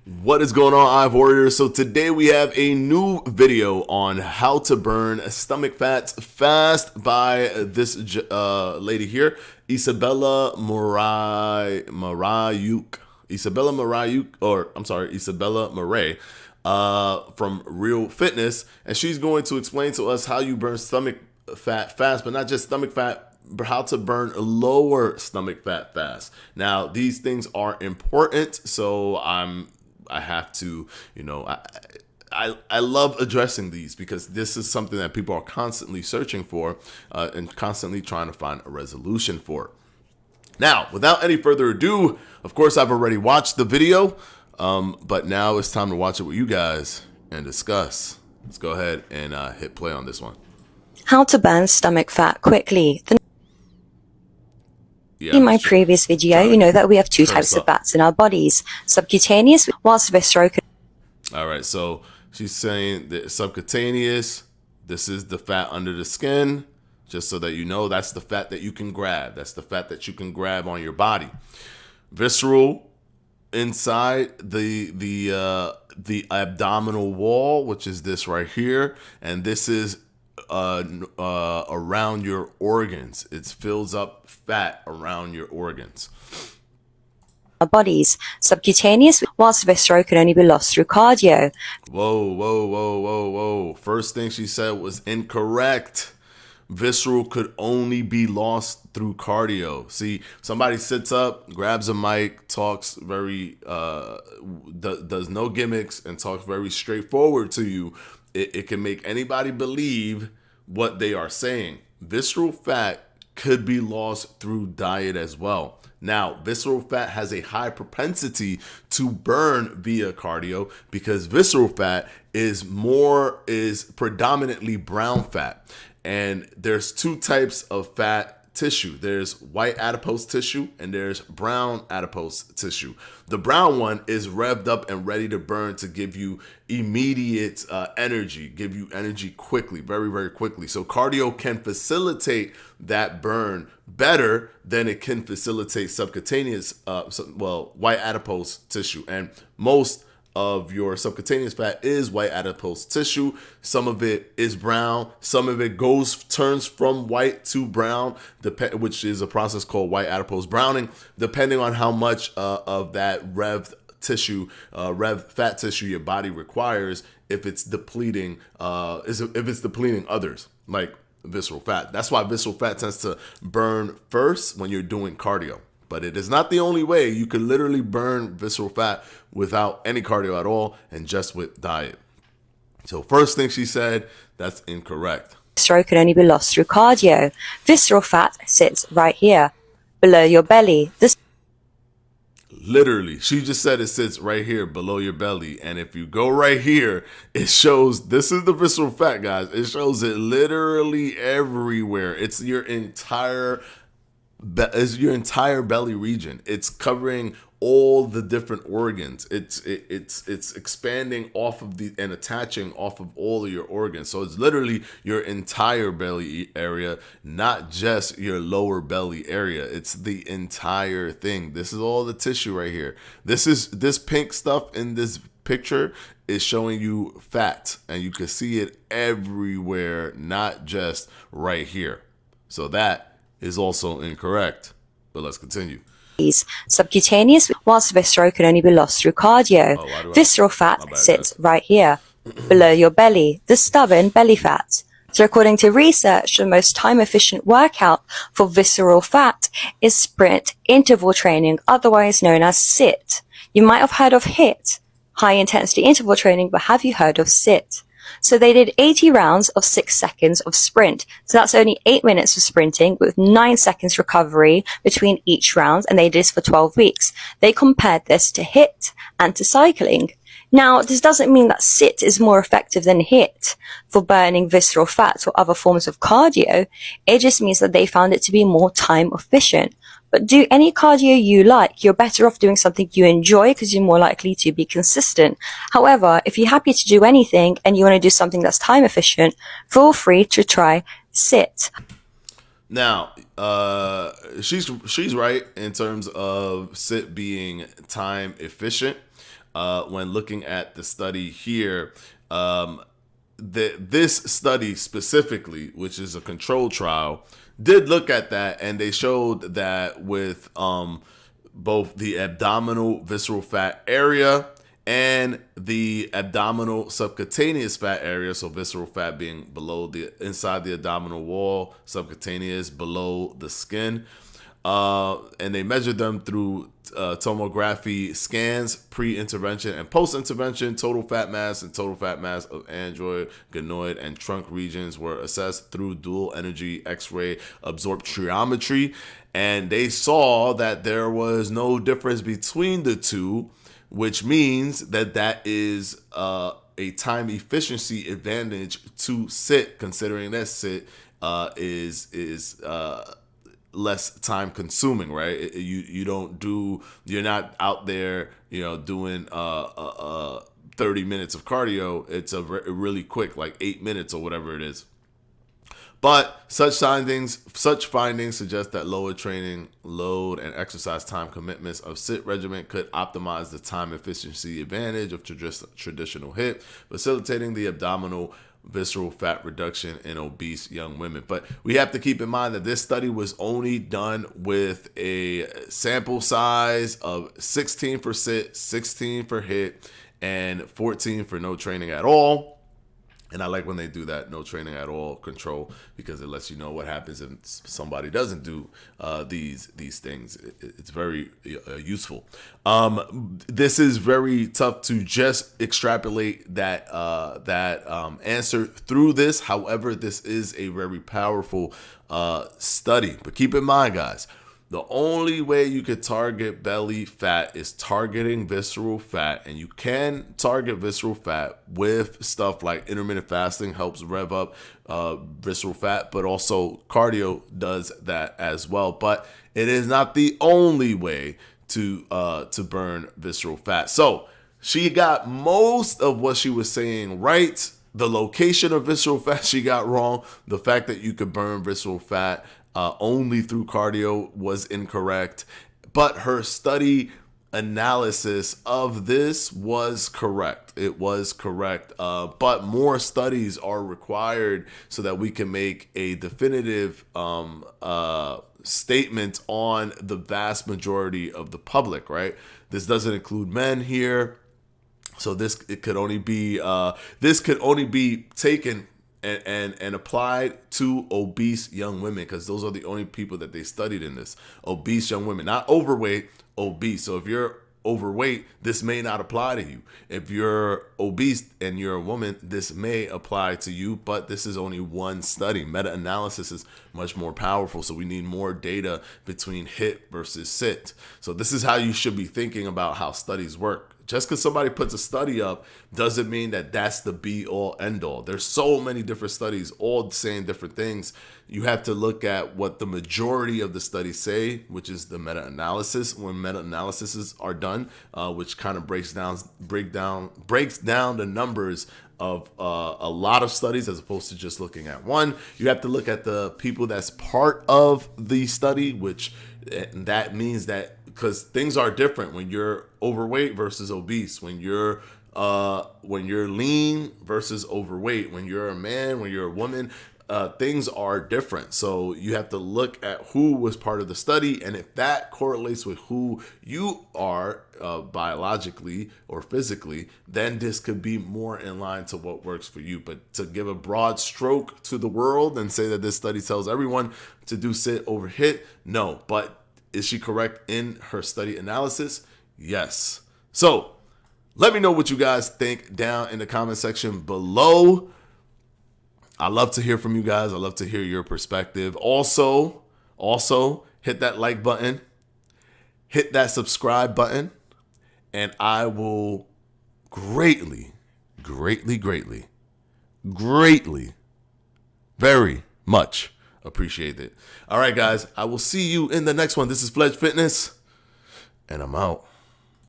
What is going on, Ive Warriors? So today we have a new video on how to burn stomach fats fast by this lady here, Isabella Marayuk. Isabella Murray from Real Fitness, and she's going to explain to us how you burn stomach fat fast, but not just stomach fat, but how to burn lower stomach fat fast. Now, these things are important, so I have to, I love addressing these because this is something that people are constantly searching for and constantly trying to find a resolution for. Now, without any further ado, of course, I've already watched the video, but now it's time to watch it with you guys and discuss. Let's go ahead and hit play on this one. How to burn stomach fat quickly. Yeah, In my previous video, you know that we have two types of fats in our bodies, subcutaneous, whilst visceral. All right, so she's saying that subcutaneous, this is the fat under the skin, just so that you know that's the fat that you can grab. That's the fat that you can grab on your body. Visceral, inside the abdominal wall, which is this right here, and this is around your organs. It fills up fat around your organs. Our bodies, subcutaneous, whilst visceral can only be lost through cardio. Whoa. First thing she said was incorrect. Visceral could only be lost through cardio. See, somebody sits up, grabs a mic, talks very, does no gimmicks, and talks very straightforward to you. It can make anybody believe what they are saying. Visceral fat could be lost through diet as well. Now, visceral fat has a high propensity to burn via cardio because visceral fat is predominantly brown fat. And there's two types of fat tissue. There's white adipose tissue and there's brown adipose tissue. The brown one is revved up and ready to burn to give you immediate energy, give you energy quickly, very, very quickly. So cardio can facilitate that burn better than it can facilitate subcutaneous, white adipose tissue. And most of your subcutaneous fat is white adipose tissue. Some of it is brown. Some of it turns from white to brown, which is a process called white adipose browning, depending on how much of that rev fat tissue your body requires. If it's depleting, others like visceral fat. That's why visceral fat tends to burn first when you're doing cardio. But it is not the only way. You can literally burn visceral fat without any cardio at all and just with diet. So first thing she said, that's incorrect. Visceral can only be lost through cardio. Visceral fat sits right here, below your belly. Literally, she just said it sits right here below your belly. And if you go right here, it shows, this is the visceral fat, guys. It shows it literally everywhere. It's your entire belly region. It's covering all the different organs. It's expanding off of and attaching off of all of your organs. So it's literally your entire belly area, not just your lower belly area. It's the entire thing. This is all the tissue right here. This pink stuff in this picture is showing you fat, and you can see it everywhere, not just right here. So that is also incorrect, but let's continue. Subcutaneous, whilst visceral can only be lost through cardio. Visceral fat sits right here, below your belly, the stubborn belly fat. So according to research, the most time-efficient workout for visceral fat is sprint interval training, otherwise known as SIT. You might have heard of HIIT, high-intensity interval training, but have you heard of SIT? So they did 80 rounds of 6 seconds of sprint. So that's only 8 minutes of sprinting with 9 seconds recovery between each round. And they did this for 12 weeks. They compared this to HIIT and to cycling. Now, this doesn't mean that SIT is more effective than HIIT for burning visceral fat or other forms of cardio. It just means that they found it to be more time efficient. But do any cardio you like. You're better off doing something you enjoy because you're more likely to be consistent. However, if you're happy to do anything and you want to do something that's time efficient, feel free to try SIT. Now, she's right in terms of SIT being time efficient. when looking at the study here, this study specifically, which is a controlled trial, did look at that, and they showed that with both the abdominal visceral fat area and the abdominal subcutaneous fat area, so visceral fat being below the inside the abdominal wall, subcutaneous below the skin, and they measured them through tomography scans, pre-intervention and post-intervention. Total fat mass and total fat mass of android, gynoid, and trunk regions were assessed through dual energy X-ray absorptiometry, and they saw that there was no difference between the two, which means that that is a time efficiency advantage to sit, considering that sit is less time consuming, right? You're not out there, doing 30 minutes of cardio. It's a really quick, like 8 minutes or whatever it is. But such findings suggest that lower training load and exercise time commitments of sit regimen could optimize the time efficiency advantage of traditional HIIT, facilitating the abdominal visceral fat reduction in obese young women. But we have to keep in mind that this study was only done with a sample size of 16 for sit, 16 for HIIT, and 14 for no training at all. And I like when they do that, no training at all control, because it lets you know what happens if somebody doesn't do these things. It's very useful. This is very tough to just extrapolate that answer through this. However, this is a very powerful study. But keep in mind, guys, the only way you could target belly fat is targeting visceral fat, and you can target visceral fat with stuff like intermittent fasting helps rev up visceral fat, but also cardio does that as well. But it is not the only way to burn visceral fat. So she got most of what she was saying right. The location of visceral fat she got wrong. The fact that you could burn visceral fat only through cardio was incorrect, but her study analysis of this was correct. It was correct, but more studies are required so that we can make a definitive statement on the vast majority of the public, right? This doesn't include men here, so this could only be taken and applied to obese young women, because those are the only people that they studied in this. Obese young women, not overweight, obese. So if you're overweight, this may not apply to you. If you're obese and you're a woman, this may apply to you, but this is only one study. Meta-analysis is much more powerful, so we need more data between HIIT versus sit. So this is how you should be thinking about how studies work. Just because somebody puts a study up doesn't mean that that's the be-all, end-all. There's so many different studies all saying different things. You have to look at what the majority of the studies say, which is the meta-analysis. When meta-analyses are done, which kind of breaks down the numbers of a lot of studies as opposed to just looking at one. You have to look at the people that's part of the study, which that means that because things are different when you're overweight versus obese, when you're lean versus overweight, when you're a man, when you're a woman, things are different. So you have to look at who was part of the study, and if that correlates with who you are biologically or physically, then this could be more in line to what works for you. But to give a broad stroke to the world and say that this study tells everyone to do sit over HIIT, no. But is she correct in her study analysis? Yes. So let me know what you guys think down in the comment section below. I love to hear from you guys. I love to hear your perspective. Also, hit that like button, hit that subscribe button, and I will greatly, very much appreciate it. All right, guys, I will see you in the next one. This is Fledge Fitness, and I'm out.